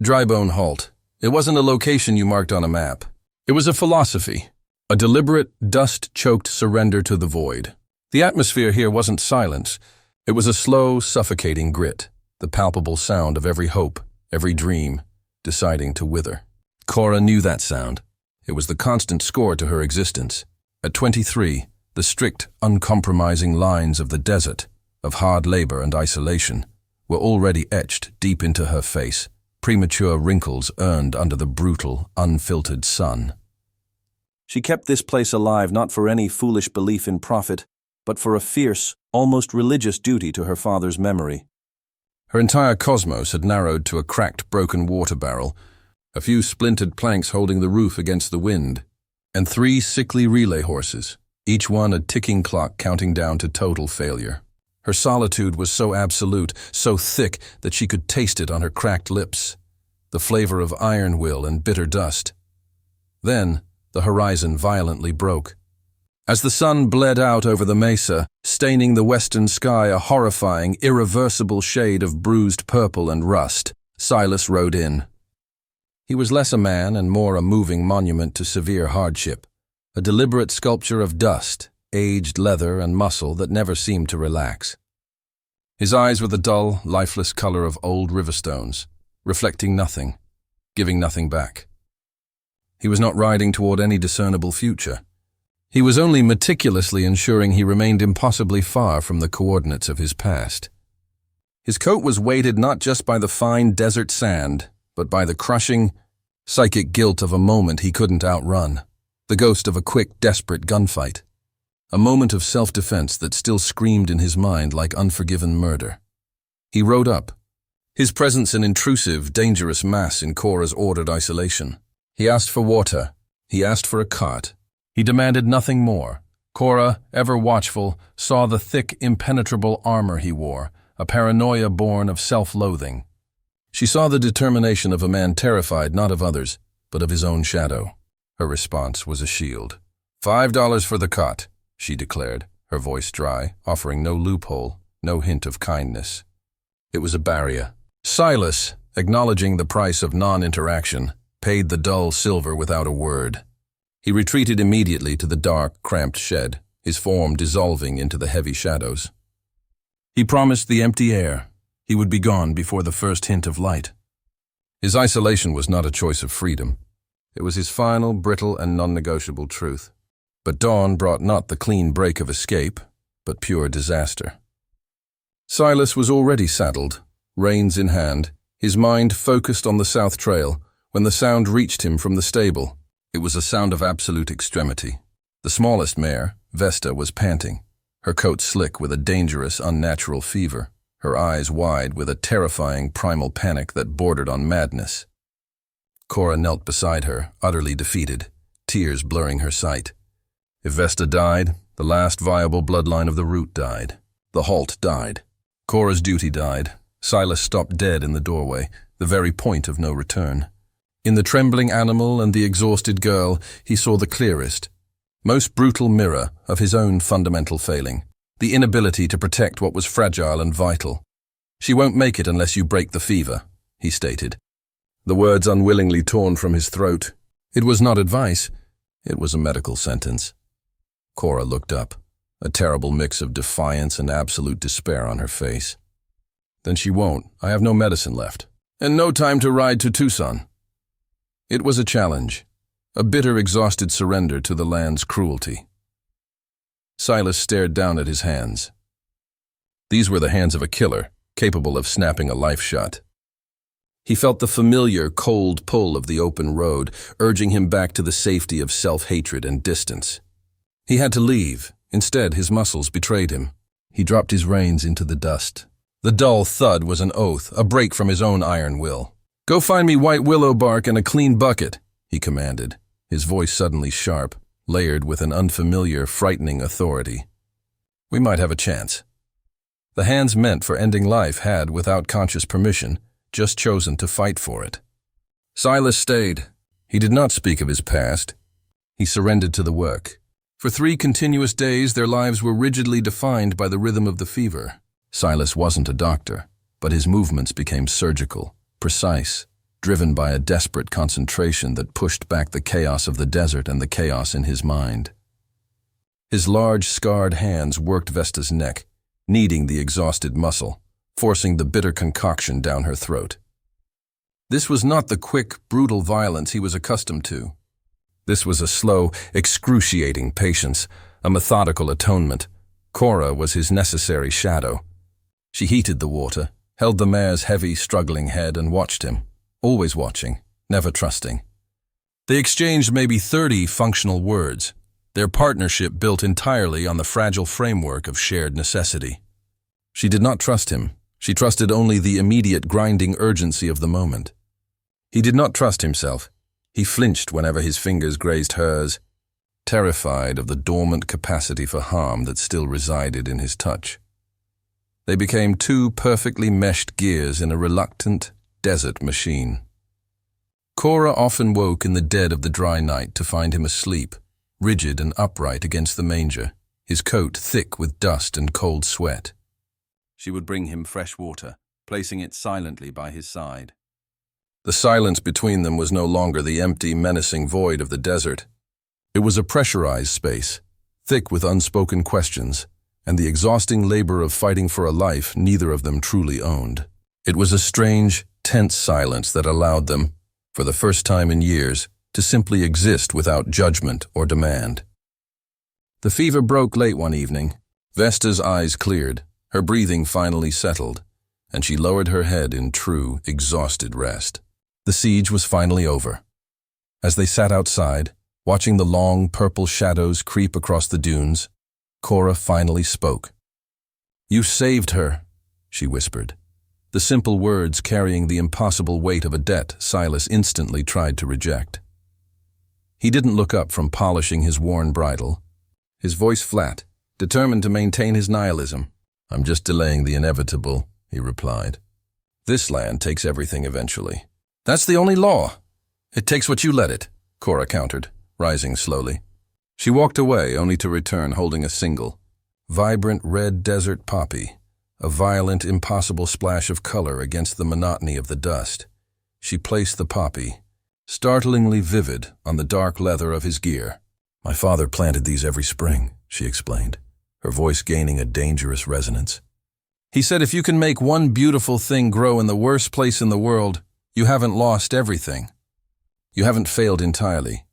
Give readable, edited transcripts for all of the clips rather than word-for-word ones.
Drybone Halt. It wasn't a location you marked on a map. It was a philosophy, a deliberate, dust-choked surrender to the void. The atmosphere here wasn't silence. It was a slow, suffocating grit, the palpable sound of every hope, every dream, deciding to wither. Cora knew that sound. It was the constant score to her existence. At 23, the strict, uncompromising lines of the desert, of hard labor and isolation, were already etched deep into her face, premature wrinkles earned under the brutal, unfiltered sun. She kept this place alive not for any foolish belief in profit, but for a fierce, almost religious duty to her father's memory. Her entire cosmos had narrowed to a cracked, broken water barrel, a few splintered planks holding the roof against the wind, and 3 sickly relay horses, each one a ticking clock counting down to total failure. Her solitude was so absolute, so thick that she could taste it on her cracked lips, the flavor of iron will and bitter dust. Then, the horizon violently broke. As the sun bled out over the mesa, staining the western sky a horrifying, irreversible shade of bruised purple and rust, Silas rode in. He was less a man and more a moving monument to severe hardship, a deliberate sculpture of dust, aged leather and muscle that never seemed to relax. His eyes were the dull, lifeless color of old riverstones, reflecting nothing, giving nothing back. He was not riding toward any discernible future. He was only meticulously ensuring he remained impossibly far from the coordinates of his past. His coat was weighted not just by the fine desert sand, but by the crushing, psychic guilt of a moment he couldn't outrun, the ghost of a quick, desperate gunfight. A moment of self-defense that still screamed in his mind like unforgiven murder. He rode up, his presence an intrusive, dangerous mass in Cora's ordered isolation. He asked for water. He asked for a cart. He demanded nothing more. Cora, ever watchful, saw the thick, impenetrable armor he wore, a paranoia born of self-loathing. She saw the determination of a man terrified not of others, but of his own shadow. Her response was a shield. $5 for the cot, she declared, her voice dry, offering no loophole, no hint of kindness. It was a barrier. Silas, acknowledging the price of non-interaction, paid the dull silver without a word. He retreated immediately to the dark, cramped shed, his form dissolving into the heavy shadows. He promised the empty air. He would be gone before the first hint of light. His isolation was not a choice of freedom. It was his final, brittle, and non-negotiable truth. But dawn brought not the clean break of escape, but pure disaster. Silas was already saddled, reins in hand, his mind focused on the south trail, when the sound reached him from the stable. It was a sound of absolute extremity. The smallest mare, Vesta, was panting, her coat slick with a dangerous, unnatural fever, her eyes wide with a terrifying primal panic that bordered on madness. Cora knelt beside her, utterly defeated, tears blurring her sight. If Vesta died, the last viable bloodline of the root died. The halt died. Cora's duty died. Silas stopped dead in the doorway, the very point of no return. In the trembling animal and the exhausted girl, he saw the clearest, most brutal mirror of his own fundamental failing, the inability to protect what was fragile and vital. "She won't make it unless you break the fever," he stated, the words unwillingly torn from his throat. It was not advice, it was a medical sentence. Cora looked up, a terrible mix of defiance and absolute despair on her face. "Then she won't. I have no medicine left. And no time to ride to Tucson." It was a challenge, a bitter, exhausted surrender to the land's cruelty. Silas stared down at his hands. These were the hands of a killer, capable of snapping a life shot. He felt the familiar, cold pull of the open road, urging him back to the safety of self-hatred and distance. He had to leave. Instead, his muscles betrayed him. He dropped his reins into the dust. The dull thud was an oath, a break from his own iron will. "Go find me white willow bark and a clean bucket," he commanded, his voice suddenly sharp, layered with an unfamiliar, frightening authority. We might have a chance. The hands meant for ending life had, without conscious permission, just chosen to fight for it. Silas stayed. He did not speak of his past. He surrendered to the work. For 3 continuous days, their lives were rigidly defined by the rhythm of the fever. Silas wasn't a doctor, but his movements became surgical, precise, driven by a desperate concentration that pushed back the chaos of the desert and the chaos in his mind. His large, scarred hands worked Vesta's neck, kneading the exhausted muscle, forcing the bitter concoction down her throat. This was not the quick, brutal violence he was accustomed to. This was a slow, excruciating patience, a methodical atonement. Cora was his necessary shadow. She heated the water, held the mare's heavy, struggling head, and watched him, always watching, never trusting. They exchanged maybe 30 functional words, their partnership built entirely on the fragile framework of shared necessity. She did not trust him. She trusted only the immediate grinding urgency of the moment. He did not trust himself. He flinched whenever his fingers grazed hers, terrified of the dormant capacity for harm that still resided in his touch. They became two perfectly meshed gears in a reluctant, desert machine. Cora often woke in the dead of the dry night to find him asleep, rigid and upright against the manger, his coat thick with dust and cold sweat. She would bring him fresh water, placing it silently by his side. The silence between them was no longer the empty, menacing void of the desert. It was a pressurized space, thick with unspoken questions, and the exhausting labor of fighting for a life neither of them truly owned. It was a strange, tense silence that allowed them, for the first time in years, to simply exist without judgment or demand. The fever broke late one evening. Vesta's eyes cleared, her breathing finally settled, and she lowered her head in true, exhausted rest. The siege was finally over. As they sat outside, watching the long, purple shadows creep across the dunes, Cora finally spoke. "You saved her," she whispered. The simple words carrying the impossible weight of a debt Silas instantly tried to reject. He didn't look up from polishing his worn bridle, his voice flat, determined to maintain his nihilism. "I'm just delaying the inevitable," he replied. "This land takes everything eventually." "That's the only law. It takes what you let it," Cora countered, rising slowly. She walked away, only to return holding a single, vibrant red desert poppy, a violent, impossible splash of color against the monotony of the dust. She placed the poppy, startlingly vivid, on the dark leather of his gear. "My father planted these every spring," she explained, her voice gaining a dangerous resonance. "He said if you can make one beautiful thing grow in the worst place in the world, you haven't lost everything. You haven't failed entirely."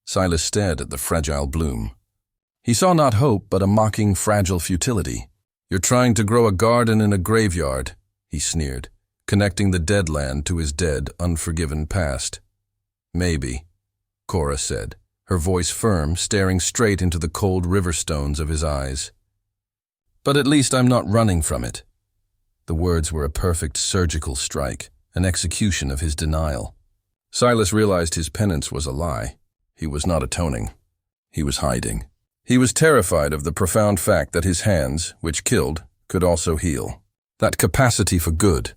Silas stared at the fragile bloom. He saw not hope, but a mocking, fragile futility. "You're trying to grow a garden in a graveyard," he sneered, connecting the dead land to his dead, unforgiven past. "Maybe," Cora said, her voice firm, staring straight into the cold river stones of his eyes. "But at least I'm not running from it." The words were a perfect surgical strike, an execution of his denial. Silas realized his penance was a lie. He was not atoning. He was hiding. He was terrified of the profound fact that his hands, which killed, could also heal. That capacity for good,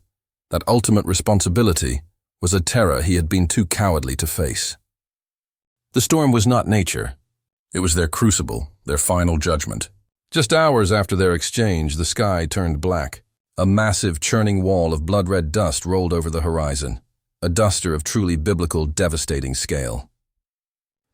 that ultimate responsibility, was a terror he had been too cowardly to face. The storm was not nature. It was their crucible, their final judgment. Just hours after their exchange, the sky turned black. A massive, churning wall of blood-red dust rolled over the horizon, a duster of truly biblical, devastating scale.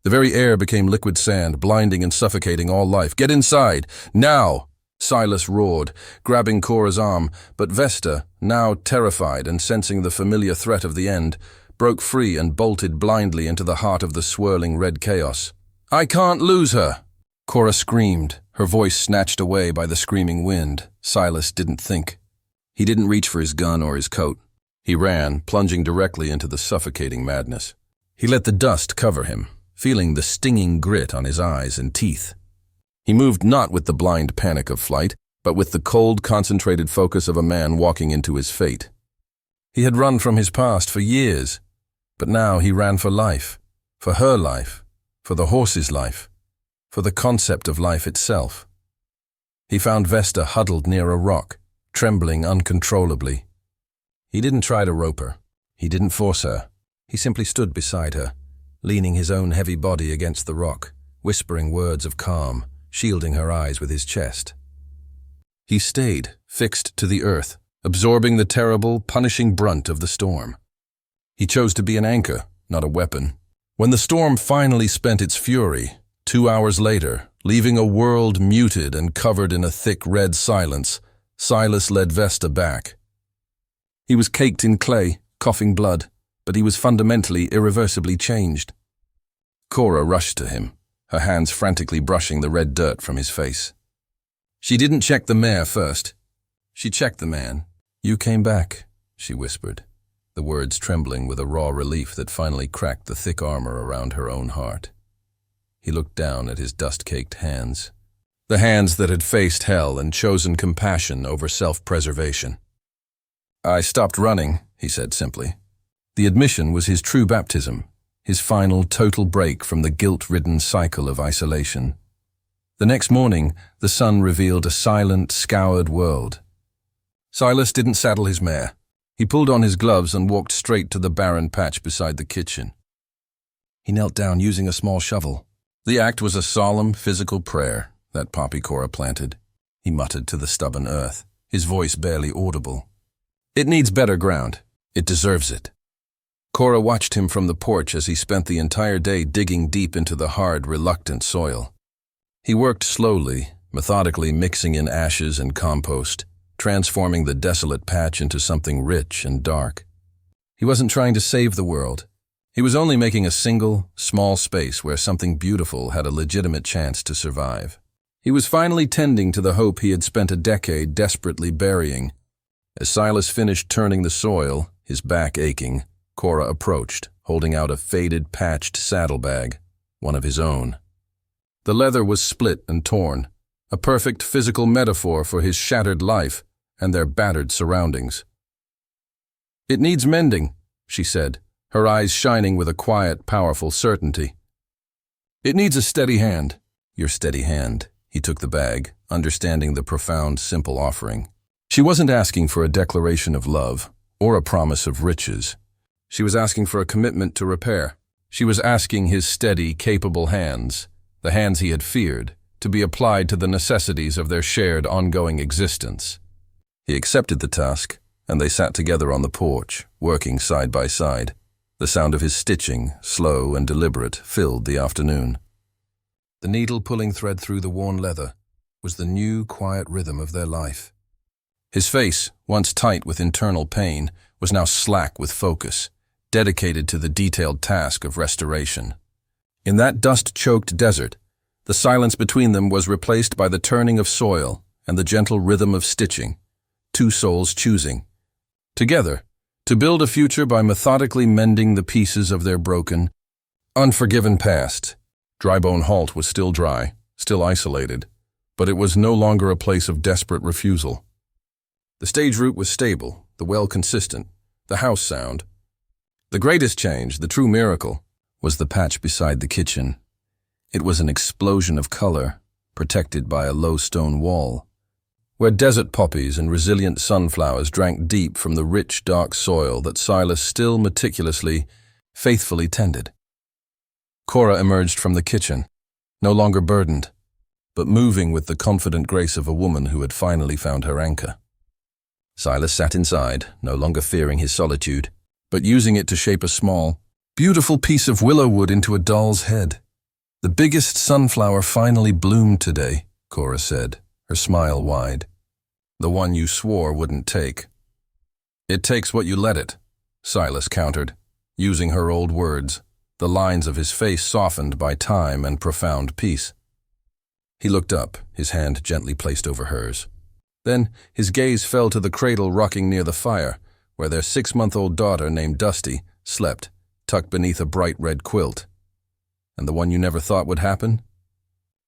The very air became liquid sand, blinding and suffocating all life. "Get inside! Now!" Silas roared, grabbing Cora's arm, but Vesta, now terrified and sensing the familiar threat of the end, broke free and bolted blindly into the heart of the swirling red chaos. "I can't lose her!" Cora screamed, her voice snatched away by the screaming wind. Silas didn't think. He didn't reach for his gun or his coat. He ran, plunging directly into the suffocating madness. He let the dust cover him, feeling the stinging grit on his eyes and teeth. He moved not with the blind panic of flight, but with the cold, concentrated focus of a man walking into his fate. He had run from his past for years, but now he ran for life, for her life, for the horse's life, for the concept of life itself. He found Vesta huddled near a rock, trembling uncontrollably. He didn't try to rope her. He didn't force her. He simply stood beside her, leaning his own heavy body against the rock, whispering words of calm, shielding her eyes with his chest. He stayed, fixed to the earth, absorbing the terrible, punishing brunt of the storm. He chose to be an anchor, not a weapon. When the storm finally spent its fury, 2 hours later, leaving a world muted and covered in a thick red silence, Silas led Vesta back. He was caked in clay, coughing blood, but he was fundamentally, irreversibly changed. Cora rushed to him, her hands frantically brushing the red dirt from his face. She didn't check the mare first. She checked the man. "You came back," she whispered, the words trembling with a raw relief that finally cracked the thick armor around her own heart. He looked down at his dust-caked hands, the hands that had faced hell and chosen compassion over self-preservation. "I stopped running," he said simply. The admission was his true baptism, his final total break from the guilt-ridden cycle of isolation. The next morning, the sun revealed a silent, scoured world. Silas didn't saddle his mare. He pulled on his gloves and walked straight to the barren patch beside the kitchen. He knelt down using a small shovel. The act was a solemn, physical prayer, that poppy Cora planted. He muttered to the stubborn earth, his voice barely audible. "It needs better ground. It deserves it." Cora watched him from the porch as he spent the entire day digging deep into the hard, reluctant soil. He worked slowly, methodically mixing in ashes and compost, transforming the desolate patch into something rich and dark. He wasn't trying to save the world. He was only making a single, small space where something beautiful had a legitimate chance to survive. He was finally tending to the hope he had spent a decade desperately burying. As Silas finished turning the soil, his back aching, Cora approached, holding out a faded, patched saddlebag, one of his own. The leather was split and torn, a perfect physical metaphor for his shattered life and their battered surroundings. "It needs mending," she said, her eyes shining with a quiet, powerful certainty. "It needs a steady hand." "Your steady hand." He took the bag, understanding the profound, simple offering. She wasn't asking for a declaration of love or a promise of riches. She was asking for a commitment to repair. She was asking his steady, capable hands, the hands he had feared, to be applied to the necessities of their shared, ongoing existence. He accepted the task, and they sat together on the porch, working side by side. The sound of his stitching, slow and deliberate, filled the afternoon. The needle pulling thread through the worn leather was the new, quiet rhythm of their life. His face, once tight with internal pain, was now slack with focus, dedicated to the detailed task of restoration. In that dust-choked desert, the silence between them was replaced by the turning of soil and the gentle rhythm of stitching, two souls choosing, together, to build a future by methodically mending the pieces of their broken, unforgiven past. Drybone Halt was still dry, still isolated, but it was no longer a place of desperate refusal. The stage route was stable, the well consistent, the house sound. The greatest change, the true miracle, was the patch beside the kitchen. It was an explosion of color, protected by a low stone wall, where desert poppies and resilient sunflowers drank deep from the rich, dark soil that Silas still meticulously, faithfully tended. Cora emerged from the kitchen, no longer burdened, but moving with the confident grace of a woman who had finally found her anchor. Silas sat inside, no longer fearing his solitude, but using it to shape a small, beautiful piece of willow wood into a doll's head. "The biggest sunflower finally bloomed today," Cora said, her smile wide. "The one you swore wouldn't take." "It takes what you let it," Silas countered, using her old words, the lines of his face softened by time and profound peace. He looked up, his hand gently placed over hers. Then his gaze fell to the cradle rocking near the fire, where their 6-month-old daughter named Dusty slept, tucked beneath a bright red quilt. "And the one you never thought would happen?"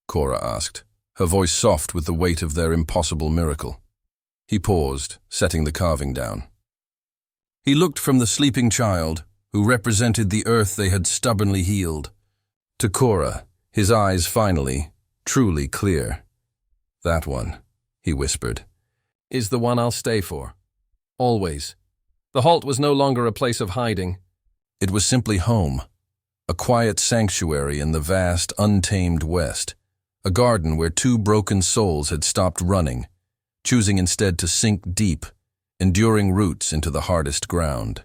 Cora asked, her voice soft with the weight of their impossible miracle. He paused, setting the carving down. He looked from the sleeping child, who represented the earth they had stubbornly healed, to Cora, his eyes finally, truly clear. "That one," he whispered, "is the one I'll stay for. Always." The halt was no longer a place of hiding. It was simply home, a quiet sanctuary in the vast, untamed West, a garden where two broken souls had stopped running, choosing instead to sink deep, enduring roots into the hardest ground.